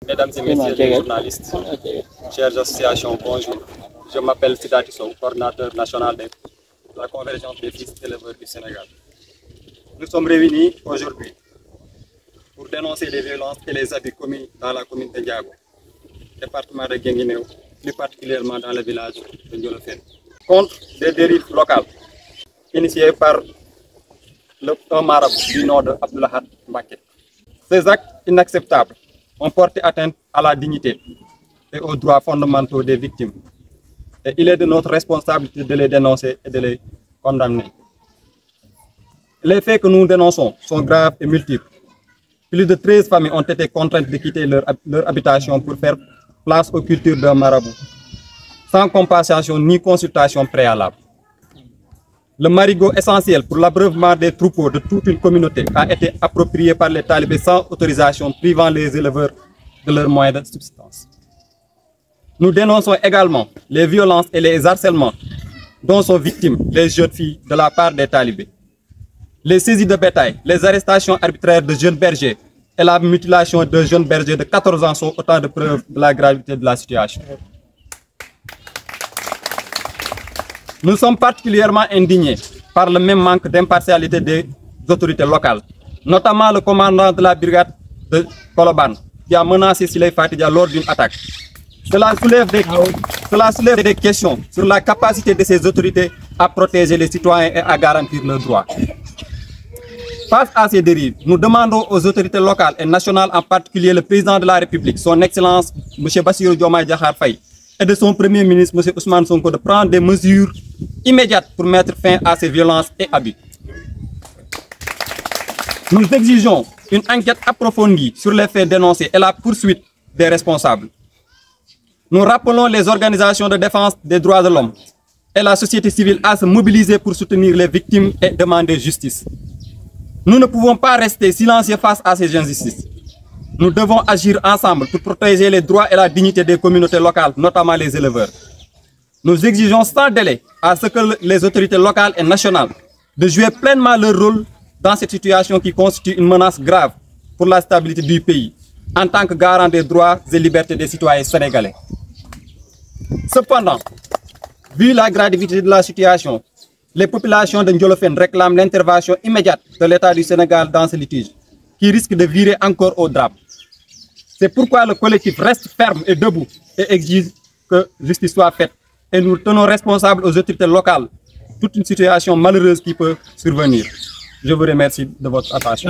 Mesdames et messieurs les journalistes, chères associations, bonjour. Je m'appelle Sidati Sow, coordinateur national de la Convergence des fils éleveurs du Sénégal. Nous sommes réunis aujourd'hui pour dénoncer les violences et les abus commis dans la commune de Ndiago, département de Guinguinéo, plus particulièrement dans le village de Ndiolofène, contre des dérives locales initiées par un marabout du nom de Abdoulahat Mbaké. Ces actes inacceptables ont porté atteinte à la dignité et aux droits fondamentaux des victimes. Et il est de notre responsabilité de les dénoncer et de les condamner. Les faits que nous dénonçons sont graves et multiples. Plus de 13 familles ont été contraintes de quitter leur habitation pour faire place aux cultures d'un marabout, sans compensation ni consultation préalable. Le marigot essentiel pour l'abreuvement des troupeaux de toute une communauté a été approprié par les talibés sans autorisation, privant les éleveurs de leurs moyens de subsistance. Nous dénonçons également les violences et les harcèlements dont sont victimes les jeunes filles de la part des talibés. Les saisies de bétail, les arrestations arbitraires de jeunes bergers et la mutilation de jeunes bergers de 14 ans sont autant de preuves de la gravité de la situation. Nous sommes particulièrement indignés par le même manque d'impartialité des autorités locales, notamment le commandant de la brigade de Koloban, qui a menacé Siley Fatidia lors d'une attaque. Cela soulève des questions sur la capacité de ces autorités à protéger les citoyens et à garantir leurs droits. Face à ces dérives, nous demandons aux autorités locales et nationales, en particulier le président de la République, son Excellence M. Bassirou Diomaye Diakhar Faye, et de son Premier ministre M. Ousmane Sonko de prendre des mesures immédiates pour mettre fin à ces violences et abus. Nous exigeons une enquête approfondie sur les faits dénoncés et la poursuite des responsables. Nous rappelons les organisations de défense des droits de l'homme et la société civile à se mobiliser pour soutenir les victimes et demander justice. Nous ne pouvons pas rester silencieux face à ces injustices. Nous devons agir ensemble pour protéger les droits et la dignité des communautés locales, notamment les éleveurs. Nous exigeons sans délai à ce que les autorités locales et nationales de jouer pleinement leur rôle dans cette situation qui constitue une menace grave pour la stabilité du pays, en tant que garant des droits et libertés des citoyens sénégalais. Cependant, vu la gravité de la situation, les populations de Ndiolofène réclament l'intervention immédiate de l'État du Sénégal dans ce litige, qui risque de virer encore au drame. C'est pourquoi le collectif reste ferme et debout et exige que justice soit faite. Et nous tenons responsables aux autorités locales toute une situation malheureuse qui peut survenir. Je vous remercie de votre attention.